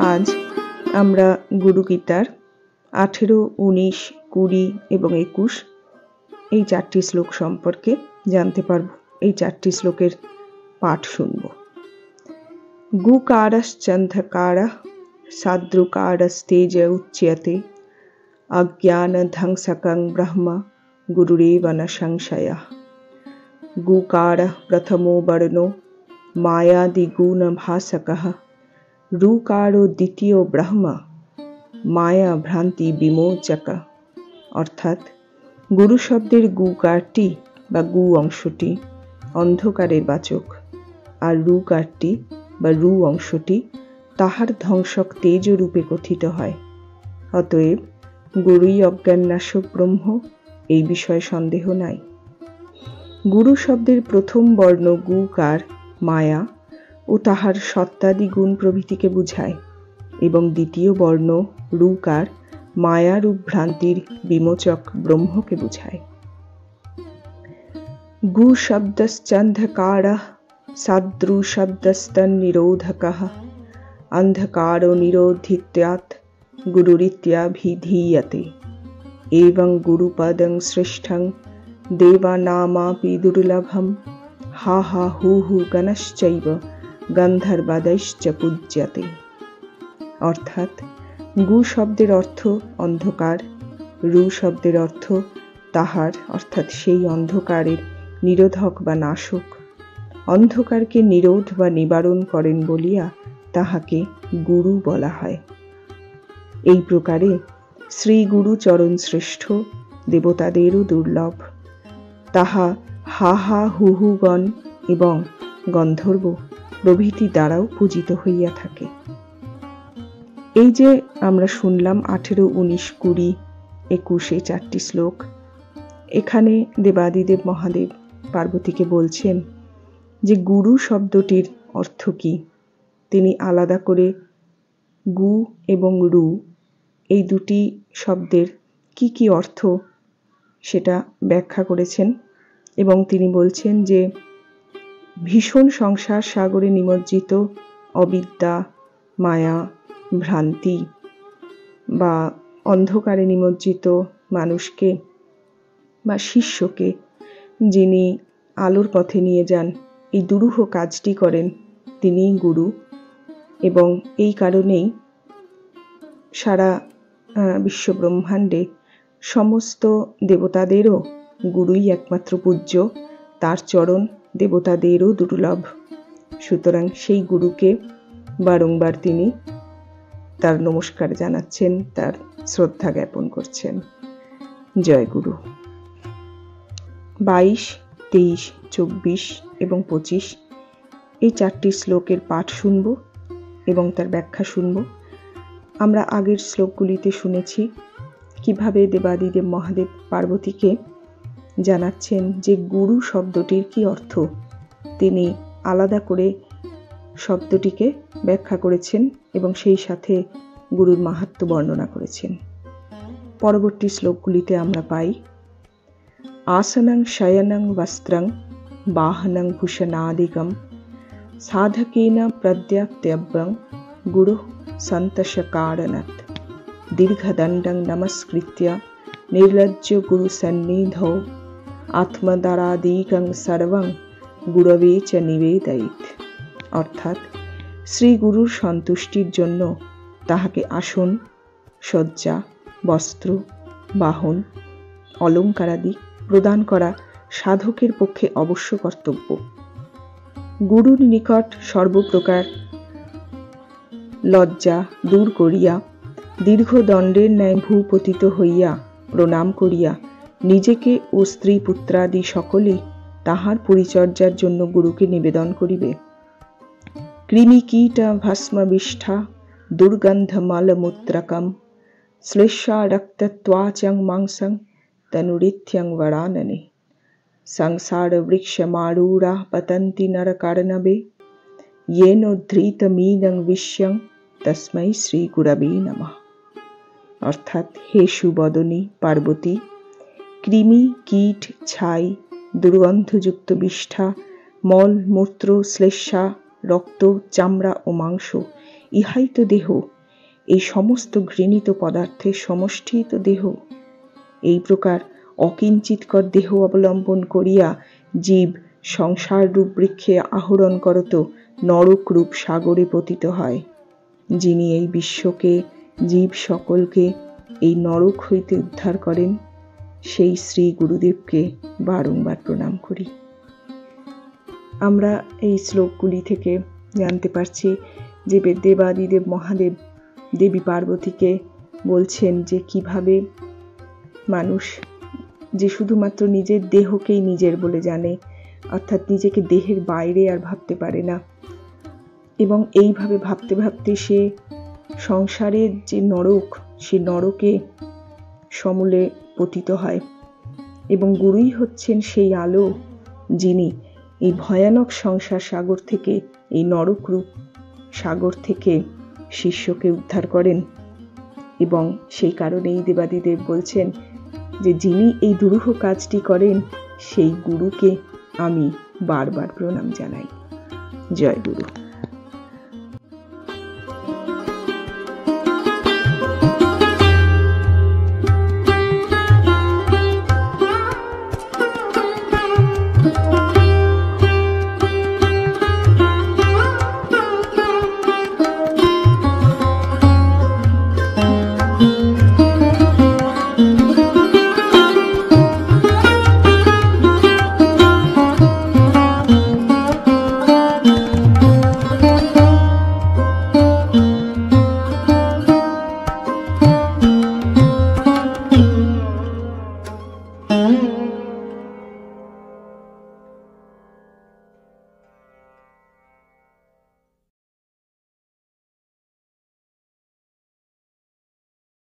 আজ আমরা গুরু গীতার 18, 19, 20 এবং 21 এই 4টি শ্লোক সম্পর্কে জানতে পারব। এই 4টি শ্লোকের পাঠ শুনব। গুকারশ্চন্ধকারঃ সাদ্রুকারস্তেজ উচ্যতে অজ্ঞান ধ্বংসকং ব্রহ্ম গুরুরেব ন সংশয়ঃ। গুকারঃ প্রথমো বর্ণো মায়াদিগুণ ভাসকঃ। রুকারো দ্বিতীয় ব্রহ্ম মায়া ভ্রান্তি বিমোচক। অর্থাৎ গুরু শব্দের গুকারটি বা গু অংশটি অন্ধকারের বাচক, আর রুকারটি বা রু অংশটি তাহার ধ্বংসক তেজ রূপে কথিত হয়। অতএব গুরুই অজ্ঞাননাশক ব্রহ্ম, এই বিষয়ে সন্দেহ নাই। গুরু শব্দের প্রথম বর্ণ গুকার মায়া ও তাহার সত্তাদি গুণ প্রভৃতিকে বুঝায়, এবং দ্বিতীয় বর্ণ রুকার মায়ারূপ ভ্রান্তির বিমোচক ব্রহ্মকে বুঝায়। গু শব্দশ্চন্ধকারঃ সাদ্রু শব্দস্তন্নিরোধকঃ। অন্ধকারো নিরোধিত্যাৎ গুরুরিত্যাভিধীয়তে। এবং গুরুপদং শ্রেষ্ঠং দেবানামাপি দুর্লভম। হা হা হু হু গণশ্চৈব গন্ধর্বাদৈশ্চ পূজ্যতে। অর্থাৎ গু শব্দের অর্থ অন্ধকার, রু শব্দের অর্থ তাহার অর্থাৎ সেই অন্ধকারের নিরোধক বা নাশক। অন্ধকারকে নিরোধ বা নিবারণ করেন বলিয়া তাহাকে গুরু বলা হয়। এই প্রকারে শ্রী গুরু চরণ শ্রেষ্ঠ, দেবতাদেরও দুর্লভ। তাহা হা হা হু হু গণ এবং গন্ধর্ব প্রভৃতি দ্বারাও পূজিত হইয়া থাকে। এই যে আমরা শুনলাম 18, 19, 20, 21 4টি শ্লোক, এখানে দেবাদিদেব মহাদেব পার্বতীকে বলছেন যে গুরু শব্দটির অর্থ কি। তিনি আলাদা করে গু এবং রু এই দুটি শব্দের কি কি অর্থ সেটা ব্যাখ্যা করেছেন, এবং তিনি বলছেন যে ভীষণ সংসার সাগরে নিমজ্জিত অবিদ্যা, মায়া, ভ্রান্তি বা অন্ধকারে নিমজ্জিত মানুষকে বা শিষ্যকে যিনি আলোর পথে নিয়ে যান, এই দুরূহ কাজটি করেন, তিনিই গুরু। এবং এই কারণেই সারা বিশ্ব ব্রহ্মাণ্ডে সমস্ত দেবতাদেরও গুরুই একমাত্র পূজ্য, তার চরণ দেবতাদেরও দুর্লভ। সুতরাং সেই গুরুকে বারংবার তিনি তার নমস্কার জানাচ্ছেন, তার শ্রদ্ধা জ্ঞাপন করছেন। জয় গুরু। 22, 23, 24 এবং 25 এই 4টি শ্লোকের পাঠ শুনব এবং তার ব্যাখ্যা শুনব। আমরা আগের শ্লোকগুলিতে শুনেছি কিভাবে দেবাদিদেব মহাদেব পার্বতীকে জানাচ্ছেন যে গুরু শব্দটির কি অর্থ। তিনি আলাদা করে শব্দটিকে ব্যাখ্যা করেছেন এবং সেই সাথে গুরুর মাহাত্ম্য বর্ণনা করেছেন। পরবর্তী শ্লোকগুলিতে আমরা পাই আসনং শয়নং বস্ত্রং বাহনং ভূষণাদিকম সাধকেন প্রদ্যাপ্তব্যং গুরু সন্তোষকারণাৎ। দীর্ঘদণ্ডং নমস্কৃত্য নির্লজ্জ গুরু সন্নিধৌ আত্মদারাদিকং সর্বং গুরবে চ নিবেদয়িত। অর্থাৎ শ্রী গুরুর সন্তুষ্টির জন্য তাহাকে আসন, শয্যা, বস্ত্র, বাহন, অলঙ্কারাদি প্রদান করা সাধকের পক্ষে অবশ্য কর্তব্য। গুরুর নিকট সর্বপ্রকার লজ্জা দূর করিয়া দীর্ঘ দণ্ডের ন্যায় ভূপতিত হইয়া প্রণাম করিয়া নিজেকে ও স্ত্রী পুত্রাদি সকলে তাহার পরিচর্যার জন্য গুরুকে নিবেদন করিবে। কৃমিকীট ভস্মবিষ্ঠা দুর্গন্ধমলমূত্রকম শ্লেষা রক্তত্বাচং মাংসং তনুরিত্যং বরাননে সংসার বৃক্ষমারূঢ়া পতন্তি নরকার্ণবে येनोद्धृतमिदं विश्वं তস্मै শ্রী গুরবে নমঃ। অর্থাৎ হে সুবদনী পার্বতী, কৃমি, কীট, ছাই, দুর্গন্ধযুক্ত বিষ্ঠা, মল, মূত্র, শ্লেষ্মা, রক্ত, চামড়া ও মাংস, ইহাই তো দেহ, এই সমস্ত ঘৃণিত পদার্থের সমষ্টি তো দেহ। এই প্রকার অকিঞ্চিৎকর দেহ অবলম্বন করিয়া জীব সংসার রূপ বৃক্ষে আহরণ করত নরক রূপ সাগরে পতিত হয়। যিনি এই বিশ্বকে, জীব সকলকে এই নরক হইতে উদ্ধার করেন, সেই শ্রী গুরুদেবকে বারংবার প্রণাম করি। আমরা এই শ্লোকগুলি থেকে জানতে পারছি যে দেবাদিদেব মহাদেব দেবী পার্বতীকে বলছেন যে কিভাবে মানুষ যে শুধুমাত্র নিজের দেহকেই নিজের বলে জানে, অর্থাৎ নিজেকে দেহের বাইরে আর ভাবতে পারে না, এবং এইভাবে ভাবতে ভাবতে সে সংসারের যে নরক, সে নরকে সমূলে পতিত হয়। এবং গুরুই হচ্ছেন সেই আলো, যিনি এই ভয়ানক সংসার সাগর থেকে, এই নরকরূপ সাগর থেকে শিষ্যকে উদ্ধার করেন। এবং সেই কারণেই দেবাদিদেব বলছেন যে যিনি এই দুরূহ কাজটি করেন, সেই গুরুকে আমি বারবার প্রণাম জানাই। জয় গুরু।